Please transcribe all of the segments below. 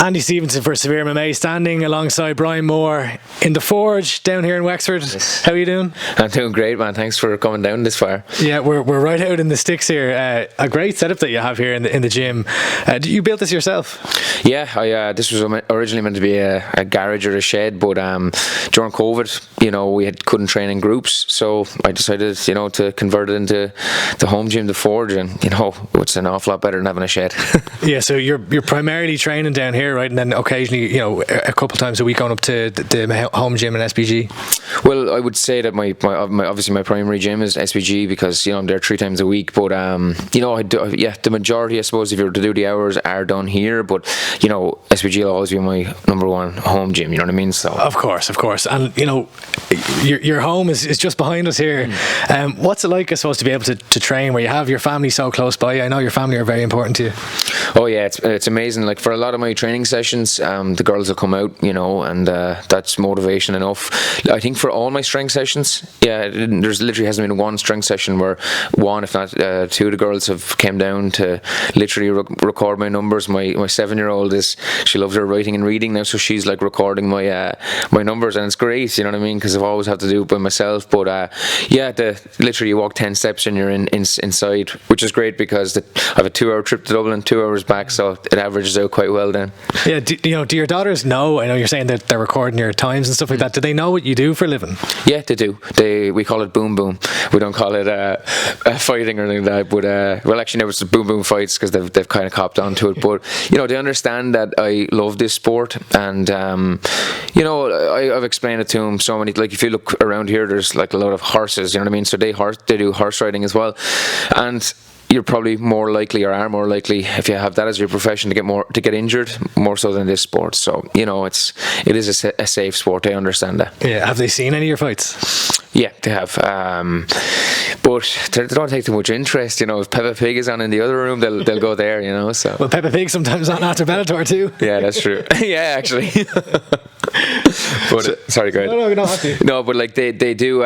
Andy Stevenson for SevereMMA, standing alongside Brian Moore in the Forge down here in Wexford. Yes. How are you doing? I'm doing great, man. Thanks for coming down this far. Yeah, we're right out in the sticks here. A great setup that you have here in the gym. You built this yourself? Yeah, this was originally meant to be a garage or a shed, but during COVID, we couldn't train in groups, so I decided, to convert it into the home gym, the Forge, and it's an awful lot better than having a shed. Yeah, so you're primarily training down here, right? And then occasionally, a couple times a week going up to the home gym in SPG. Well, I would say that my obviously my primary gym is SPG because I'm there 3 times a week. But the majority, I suppose, if you were to do the hours, are done here. But SPG will always be my number one home gym. You know what I mean? So of course, and your home is just behind us here. What's it like, I suppose, to be able to train where you have your family so close by? I know your family are very important to you. Oh yeah, it's amazing. Like for a lot of my training sessions, the girls will come out, and that's motivation enough. I think for all my strength sessions, there's literally hasn't been one strength session where one, if not 2 of the girls have came down to literally record my numbers. My 7-year-old she loves her writing and reading now, so she's like recording my numbers, and it's great. You know what I mean? Because I've always had to do it by myself. But literally you walk 10 steps and you're inside, which is great because I have a 2-hour trip to Dublin, 2 hours back, so it averages out quite well then. Yeah, do your daughters know? I know you're saying that they're recording your times and stuff like that. Do they know what you do for a living? Yeah, they do. We call it boom boom. We don't call it fighting or anything like that. But well, actually, now it's boom boom fights because they've kind of copped onto it. But they understand that I love this sport, and I've explained it to them so many. Like if you look around here, there's like a lot of horses. You know what I mean? So they do horse riding as well, and you're probably more likely, or are more likely, if you have that as your profession, to get injured more so than this sport. So it is a safe sport. They understand that. Yeah. Have they seen any of your fights? Yeah, they have. But they don't take too much interest. If Peppa Pig is on in the other room, they'll go there. So. Well, Peppa Pig sometimes on after Bellator too. Yeah, that's true. Yeah, actually. But sorry, go ahead. No, you don't have to. No, but like they do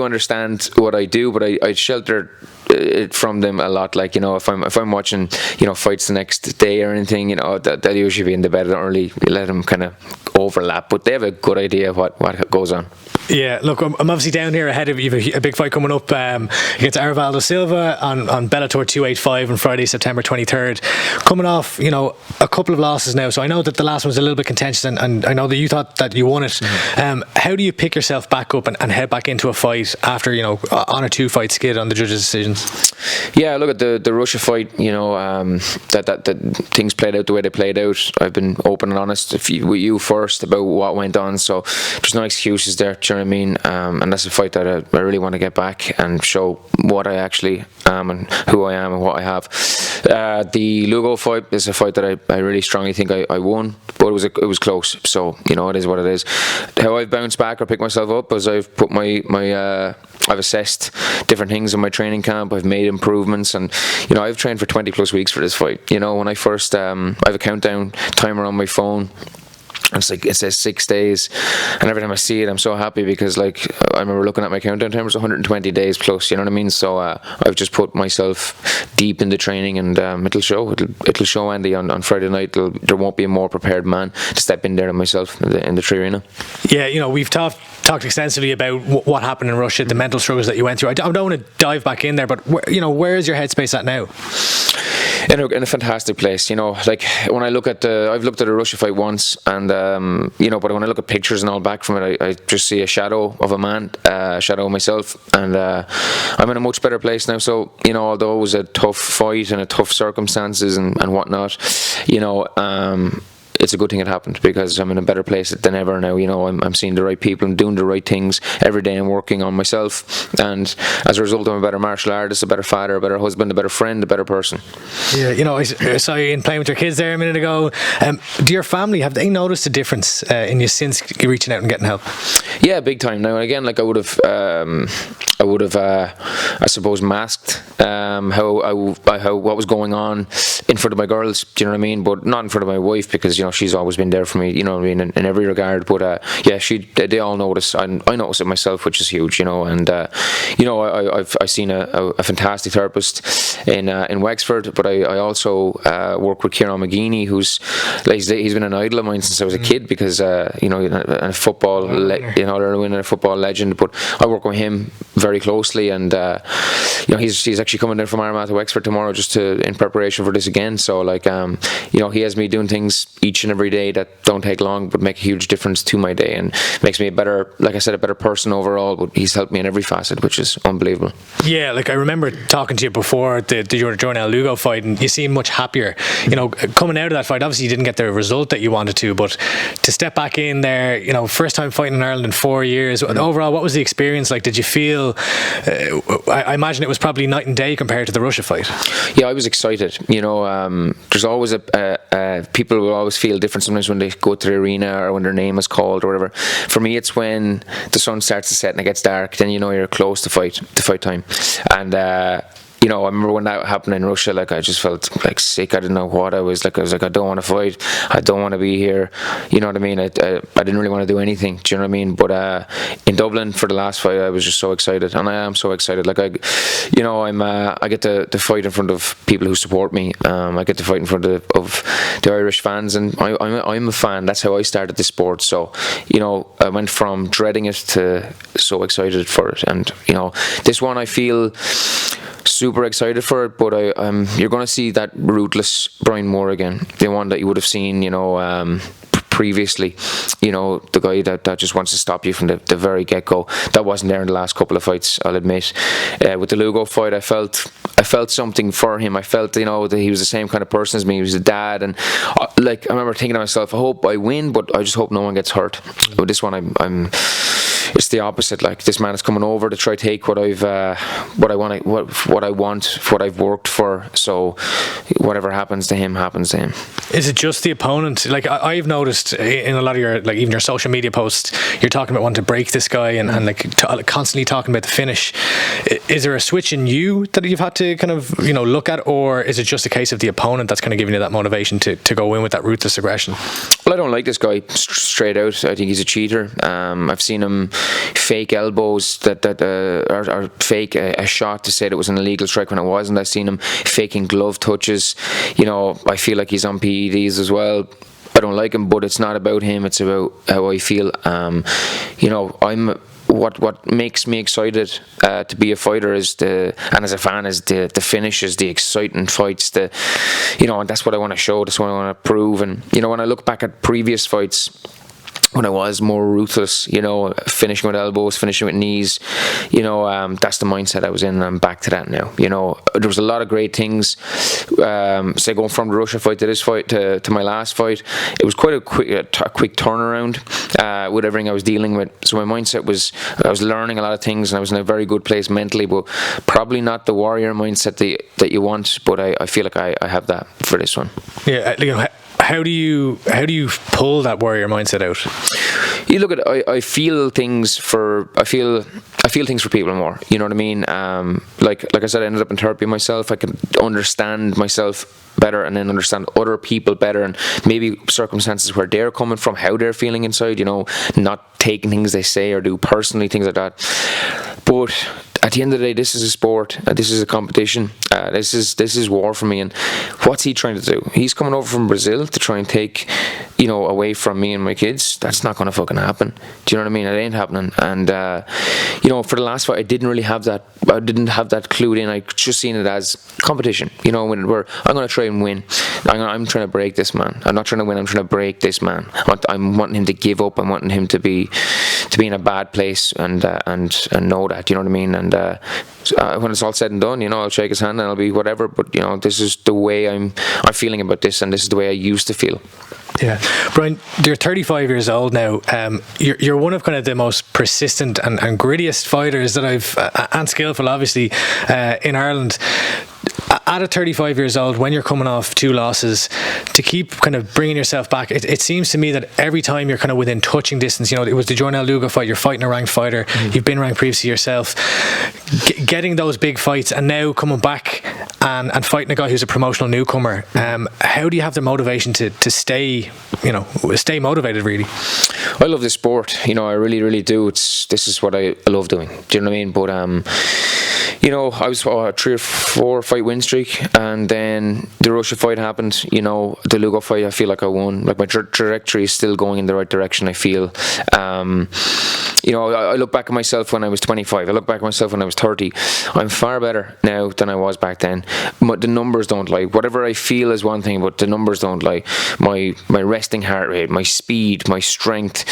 understand what I do, but I shelter it from them a lot. Like if I'm watching fights the next day or anything, they'll usually be in the bed. I don't really let them kind of overlap, but they have a good idea of what goes on. Yeah, look, I'm obviously down here ahead of you. A big fight coming up against Arivaldo Lima Da Silva on Bellator 285 on Friday, September 23rd. Coming off, a couple of losses now, so I know that the last one was a little bit contentious, and I know that you thought that you won it. How do you pick yourself back up and head back into a fight after on a 2-fight skid on the judges' decisions? Yeah, look at the Russia fight. That things played out the way they played out. I've been open and honest with you first about what went on, so there's no excuses there. Do you know what I mean? And that's a fight that I really want to get back and show what I actually am and who I am and what I have. The Lugo fight is a fight that I really strongly think I won, but it was close. So it is what it is. How I've bounced back or picked myself up is I've put I've assessed different things in my training camp. I've made improvements, and I've trained for 20 plus weeks for this fight. When I first I have a countdown timer on my phone. It's like it says 6 days, and every time I see it, I'm so happy because I remember looking at my countdown timer, it's 120 days plus. You know what I mean? So I've just put myself deep into training, and it'll show Andy on Friday night. There won't be a more prepared man to step in there than myself in the tree arena. Yeah, we've talked extensively about what happened in Russia, the mental struggles that you went through. I don't want to dive back in there, but where is your headspace at now? In a fantastic place. Like when I look at I've looked at a Russia fight once, and but when I look at pictures and all back from it, I just see a shadow of a man, a shadow of myself, and I'm in a much better place now. So although it was a tough fight and a tough circumstances and whatnot, it's a good thing it happened because I'm in a better place than ever now. I'm seeing the right people and doing the right things every day and working on myself, and as a result I'm a better martial artist, a better father, a better husband, a better friend, a better person. Yeah, I saw you in playing with your kids there a minute ago. Do your family, have they noticed a difference in you since reaching out and getting help? Yeah, big time. Now again, like I would would have, I suppose, masked what was going on in front of my girls. Do you know what I mean? But not in front of my wife, because she's always been there for me. You know what I mean, in every regard. But yeah, they all notice. I notice it myself, which is huge. And I've seen a fantastic therapist in Wexford, but I also work with Kieran McGeaney, he's been an idol of mine since I was a kid, because a football a football legend. But I work with him very closely, and he's actually coming down from Armagh to Wexford tomorrow just in preparation for this again. So he has me doing things each and every day that don't take long but make a huge difference to my day, and makes me a better person overall. But he's helped me in every facet, which is unbelievable. Yeah, I remember talking to you before the Jordan El Lugo fight, and you seem much happier. Coming out of that fight, obviously you didn't get the result that you wanted to, but to step back in there, first time fighting in Ireland in 4 years. Overall, what was the experience like? Did you feel? I imagine it was probably night and day compared to the Russia fight. Yeah, I was excited. There's always people will always feel different sometimes when they go to the arena or when their name is called or whatever. For me, it's when the sun starts to set and it gets dark. Then you're close to fight time, and I remember when that happened in Russia, I just felt sick. I didn't know what I was like. I was like, I don't want to fight. I don't want to be here. You know what I mean? I didn't really want to do anything. Do you know what I mean? But in Dublin for the last fight, I was just so excited, and I am so excited. I get to fight in front of people who support me. I get to fight in front of the Irish fans, and I'm a fan. That's how I started this sport. So I went from dreading it to so excited for it, and this one I feel super excited for it, but you're going to see that ruthless Brian Moore again, the one that you would have seen previously, the guy that just wants to stop you from the very get-go. That wasn't there in the last couple of fights, I'll admit. With the Lugo fight, I felt something for him. I felt that he was the same kind of person as me. He was a dad, and I remember thinking to myself, I hope I win, but I just hope no one gets hurt. With this one, it's the opposite. This man is coming over to try to take what I want, what I've worked for. So whatever happens to him happens to him. Is it just the opponent? I've noticed in a lot of your even your social media posts, you're talking about wanting to break this guy and constantly talking about the finish. Is there a switch in you that you've had to kind of look at, or is it just a case of the opponent that's kind of giving you that motivation to go in with that ruthless aggression? Well, I don't like this guy straight out. I think he's a cheater. I've seen him fake elbows or fake a shot to say it was an illegal strike when it wasn't. I've seen him faking glove touches. I feel like he's on PEDs as well. I don't like him, but it's not about him. It's about how I feel. What makes me excited to be a fighter and as a fan is the finishes, the exciting fights, and that's what I want to show. That's what I want to prove. And when I look back at previous fights, when I was more ruthless, finishing with elbows, finishing with knees, that's the mindset I was in, and I'm back to that now. There was a lot of great things. Say going from the Russia fight to this fight to my last fight, it was quite a quick turnaround with everything I was dealing with. So my mindset was, I was learning a lot of things, and I was in a very good place mentally, but probably not the warrior mindset that you want. But I feel like I have that for this one. Yeah, how do you pull that warrior mindset out? You look at I feel things for people more. You know what I mean? Like I said, I ended up in therapy myself. I can understand myself better, and then understand other people better, and maybe circumstances where they're coming from, how they're feeling inside. Not taking things they say or do personally, things like that. But at the end of the day, this is a sport. This is a competition. This is war for me. And what's he trying to do? He's coming over from Brazil to try and take, away from me and my kids. That's not going to fucking happen. Do you know what I mean? It ain't happening. And for the last fight, I didn't have that clued in. I just seen it as competition. I'm going to try and win. I'm trying to break this man. I'm not trying to win. I'm trying to break this man. I'm wanting him to give up. I'm wanting him to be in a bad place and know that. You know what I mean? And when it's all said and done, I'll shake his hand and I'll be whatever. But this is the way I'm feeling about this, and this is the way I used to feel. Yeah, Brian, you're 35 years old now. You're one of kind of the most persistent and grittiest fighters that and skillful, obviously, in Ireland. at 35 years old, when you're coming off 2 losses, to keep kind of bringing yourself back, it seems to me that every time you're kind of within touching distance, you know, it was the Jornal Lugo fight, you're fighting a ranked fighter, you've been ranked previously yourself, getting those big fights and now coming back and fighting a guy who's a promotional newcomer, how do you have the motivation to stay, you know, stay motivated really? I love this sport, you know, I really do. This is what I love doing, do you know what I mean? But you know, I was 3 or 4 fight win streak, and then the Russia fight happened. You know, the Lugo fight, I feel like I won. Like my trajectory is still going in the right direction, I feel. You know, I look back at myself when I was 25. I look back at myself when I was 30. I'm far better now than I was back then. But the numbers don't lie. Whatever I feel is one thing, but the numbers don't lie. My resting heart rate, my speed, my strength,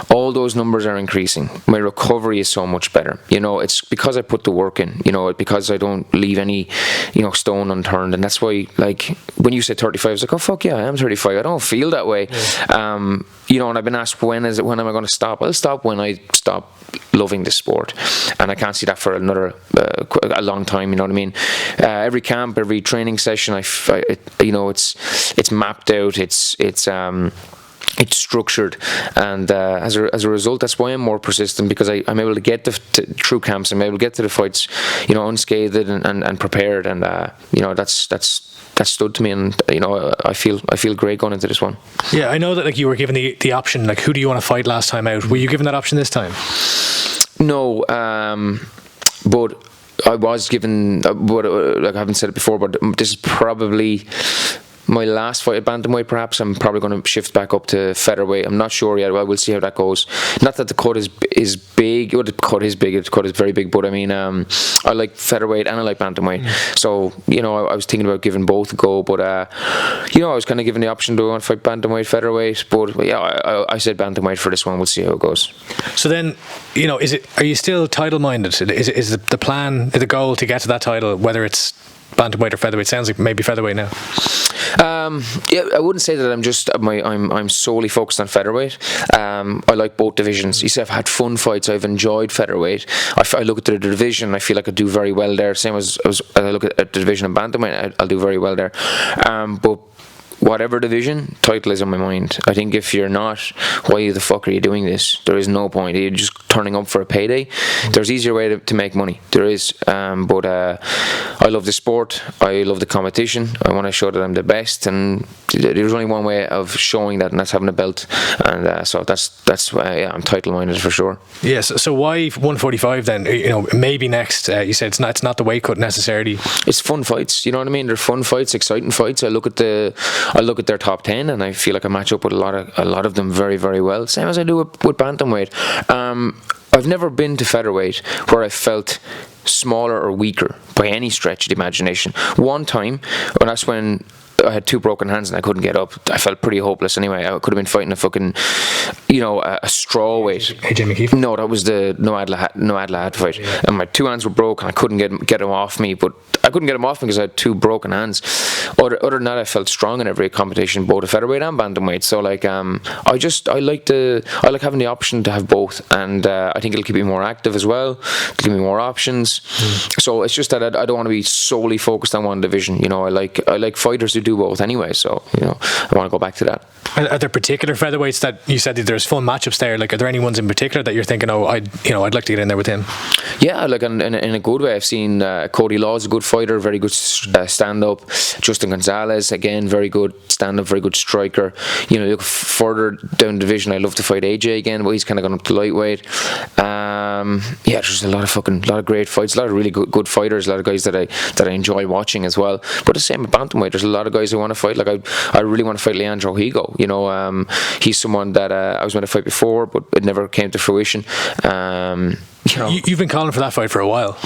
all those numbers are increasing. My recovery is so much better. You know, it's because I put the work in. You know, because I don't leave any, you know, stone unturned. And that's why, like, when you said 35, I was like, oh fuck yeah, I am 35. I don't feel that way. Yeah. You know, and I've been asked when am I going to stop? I'll stop when I stop loving this sport, and I can't see that for another a long time. You know what I mean? Every camp, every training session, you know, it's mapped out. It's structured, and as a result, that's why I'm more persistent, because I'm able to get through camps. I'm able to get to the fights, you know, unscathed and prepared, and you know, that's stood to me, and you know, I feel great going into this one. Yeah, I know that like you were given the option, like, who do you want to fight last time out? Were you given that option this time? No, but I was given. Like I haven't said it before, but this is probably my last fight at bantamweight. Perhaps I'm probably going to shift back up to featherweight. I'm not sure yet. Well, we'll see how that goes. Not that the cut is big. Well, the cut is big. The cut is very big. But I mean, I like featherweight and I like bantamweight. So you know, I was thinking about giving both a go. But you know, I was kind of given the option, do I want to fight bantamweight, featherweight? But yeah, I said bantamweight for this one. We'll see how it goes. So then, you know, are you still title minded? Is the plan, the goal to get to that title, whether it's bantamweight or featherweight? Sounds like maybe featherweight now. Yeah, I wouldn't say that I'm solely focused on featherweight. I like both divisions. You see, I've had fun fights. I've enjoyed featherweight. I look at the division, I feel like I do very well there. Same as I look at the division of bantamweight, I'll do very well there. But whatever division, title is on my mind. I think if you're not, why the fuck are you doing this? There is no point. You're just turning up for a payday. There's easier way to make money. There is. But I love the sport. I love the competition. I want to show that I'm the best. And there's only one way of showing that, and that's having a belt. And so that's why I'm title minded for sure. Yes. So why 145 then? You know, maybe next. You said it's not the weight cut necessarily. It's fun fights. You know what I mean? They're fun fights, exciting fights. I look at their top 10, and I feel like I match up with a lot of them very, very well. Same as I do with bantamweight. I've never been to featherweight where I felt smaller or weaker by any stretch of the imagination. One time, and that's when I had 2 broken hands and I couldn't get up. I felt pretty hopeless anyway. I could have been fighting a fucking, you know, a straw weight. AJ McKeefe? No, that was the No Adlahad fight. Yeah. And my 2 hands were broken. I couldn't get them off me, but I couldn't get them off me because I had 2 broken hands. Other than that, I felt strong in every competition, both at featherweight and bantamweight. So like, I like having the option to have both, and I think it'll keep me more active as well. It'll give me more options. So it's just that I don't want to be solely focused on one division. You know, I like fighters who do both anyway. So you know, I want to go back to that. Are there particular featherweights that you said that there's fun matchups there? Like, are there any ones in particular that you're thinking, oh, I'd like to get in there with him? Yeah, like in a good way. I've seen Cody Law's a good fighter, very good stand-up. Justin Gonzalez, again, very good stand-up, very good striker. You know, look further down the division, I love to fight AJ again, but he's kind of gone up to lightweight. Yeah, there's a lot of great fights, a lot of really good fighters, a lot of guys that I enjoy watching as well. But the same with bantamweight, there's a lot of guys who want to fight. Like I really want to fight Leandro Higo. You know, he's someone that I was going to fight before, but it never came to fruition. You know, you've been calling for that fight for a while.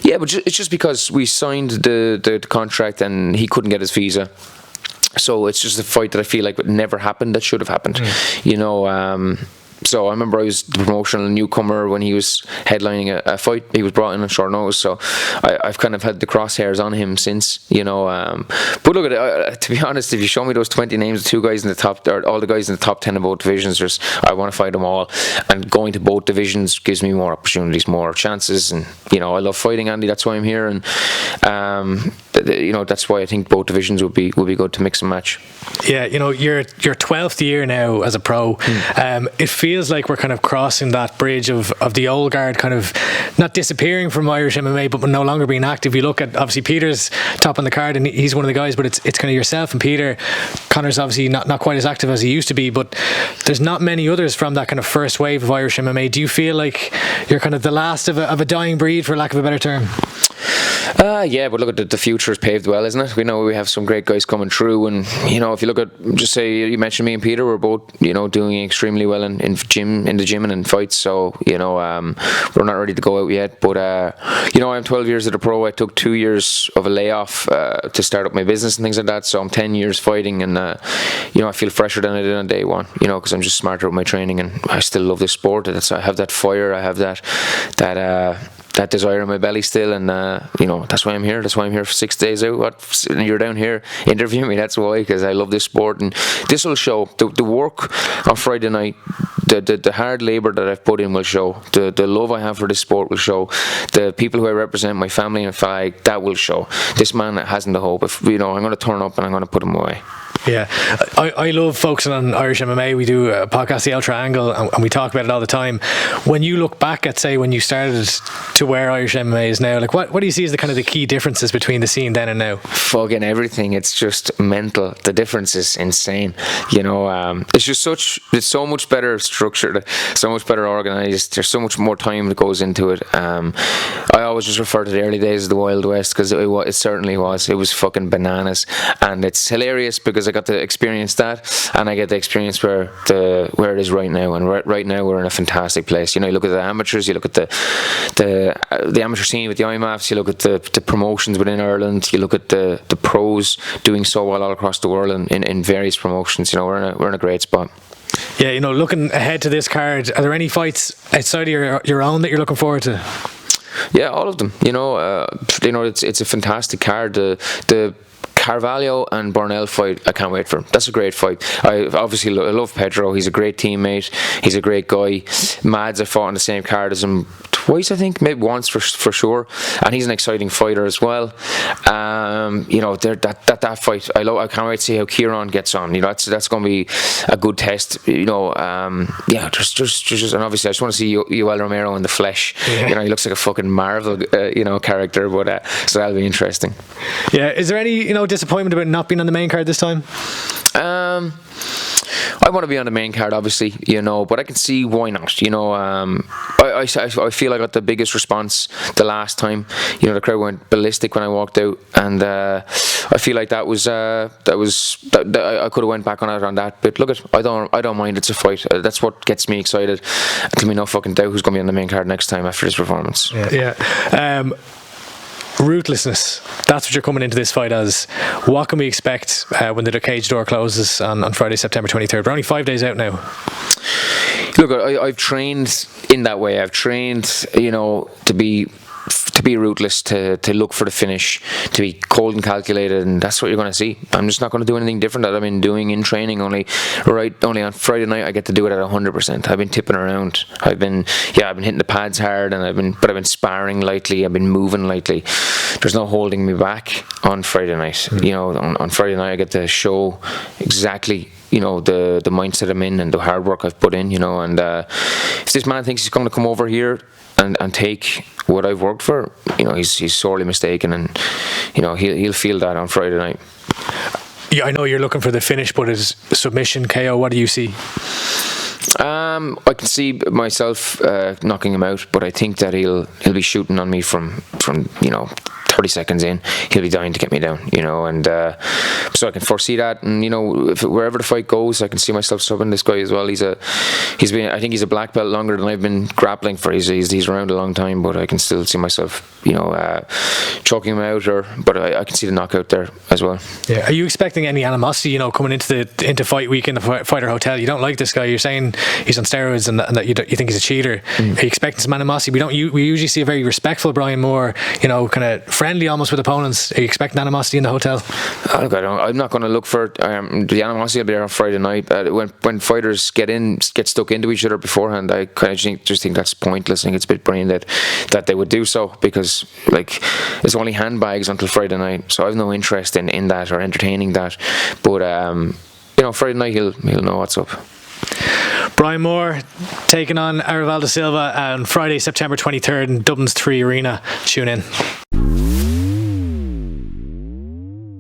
Yeah, but it's just because we signed the contract and he couldn't get his visa. So it's just a fight that I feel like would never happen, that should have happened. You know, so I remember I was the promotional newcomer when he was headlining a fight. He was brought in on short notice, so I've kind of had the crosshairs on him since, you know. But look at it, to be honest, if you show me those 20 names, the 2 guys in the top, or all the guys in the top 10 of both divisions, I want to fight them all. And going to both divisions gives me more opportunities, more chances. And, you know, I love fighting, Andy. That's why I'm here. And that's why I think both divisions would be good to mix and match. Yeah, your 12th year now as a pro. It feels like we're kind of crossing that bridge of the old guard kind of not disappearing from Irish MMA, but no longer being active. You look at, obviously, Peter's top on the card and he's one of the guys, but it's kind of yourself and Peter. Connor's obviously not quite as active as he used to be, but there's not many others from that kind of first wave of Irish MMA. Do you feel like you're kind of the last of a dying breed, for lack of a better term? Yeah, but look at the future is paved well, isn't it? We know we have some great guys coming through, and if you look at, just say you mentioned me and Peter, we're both doing extremely well in the gym and in fights. So we're not ready to go out yet. But I'm 12 years as a pro. I took 2 years of a layoff to start up my business and things like that. So I'm 10 years fighting, and I feel fresher than I did on day one. Because I'm just smarter with my training, and I still love this sport. I have that fire. I have that desire in my belly still, and that's why I'm here. That's why I'm here for 6 days out. You're down here interviewing me. That's why, because I love this sport, and this will show. The work on Friday night, the hard labour that I've put in will show. The love I have for this sport will show. The people who I represent, my family and flag, that will show. This man hasn't the hope. If I'm going to turn up and I'm going to put him away. Yeah, I love focusing on Irish MMA. We do a podcast, The El Triangle, and we talk about it all the time. When you look back at, say, when you started to where Irish MMA is now, like what do you see as the key differences between the scene then and now? Fucking everything. It's just mental. The difference is insane. It's just it's so much better structured, so much better organised. There's so much more time that goes into it. I always just refer to the early days of the Wild West, because it certainly was. It was fucking bananas, and it's hilarious because I got to experience that, and I get the experience where it is right now. And right now we're in a fantastic place. You look at the amateurs, you look at the amateur scene with the IMAFs, you look at the promotions within Ireland, you look at the pros doing so well all across the world in various promotions. We're in a great spot. Yeah, looking ahead to this card, are there any fights outside of your own that you're looking forward to? Yeah, all of them. It's a fantastic card. The Carvalho and Bornell fight, I can't wait for him. That's a great fight. I love Pedro. He's a great teammate. He's a great guy. Mads, I fought on the same card as him twice, I think, maybe once for sure, and he's an exciting fighter as well. That fight, I can't wait to see how Kieran gets on. That's going to be a good test. And obviously I just want to see Yoel Romero in the flesh. Yeah. He looks like a fucking Marvel, character. But so that'll be interesting. Yeah. Is there any disappointment about not being on the main card this time? I want to be on the main card, obviously, but I can see why not. I feel I got the biggest response the last time. The crowd went ballistic when I walked out, and I feel like that I could have went back on that. But look, I don't mind. It's a fight. That's what gets me excited. There'll be no fucking doubt who's going to be on the main card next time after this performance. Yeah. Ruthlessness, that's what you're coming into this fight as. What can we expect when the cage door closes on Friday, September 23rd? We're only 5 days out now. Look, I've trained in that way. I've trained, to be ruthless, to look for the finish, to be cold and calculated, and that's what you're going to see. I'm just not going to do anything different that I've been doing in training. Only on Friday night I get to do it at 100%. I've been tipping around. I've been hitting the pads hard, and I've been sparring lightly. I've been moving lightly. There's no holding me back on Friday night. On Friday night I get to show exactly the mindset I'm in and the hard work I've put in. And if this man thinks he's going to come over here and take what I've worked for, he's sorely mistaken, and he'll feel that on Friday night. Yeah, I know you're looking for the finish, but his submission KO, what do you see? I can see myself knocking him out, but I think that he'll be shooting on me from 30 seconds in. He'll be dying to get me down, and so I can foresee that. And wherever the fight goes, I can see myself subbing this guy as well. I think he's a black belt longer than I've been grappling for. He's around a long time, but I can still see myself choking him out, but I can see the knockout there as well. Yeah. Are you expecting any animosity coming into fight week in the Fighter Hotel? You don't like this guy, you're saying he's on steroids and that you think he's a cheater. Are you expecting some animosity? We usually see a very respectful Brian Moore, kind of friendly friendly almost with opponents. Are you expecting animosity in the hotel? Look, I'm not going to look for the animosity will be there on Friday night. When fighters get stuck into each other beforehand, I kind of just think that's pointless. I think it's a bit brain dead that they would do so, because like it's only handbags until Friday night, so I have no interest in that or entertaining that. But Friday night he'll know what's up. Brian Moore taking on Arivaldo Silva on Friday, September 23rd in Dublin's 3 Arena. Tune in.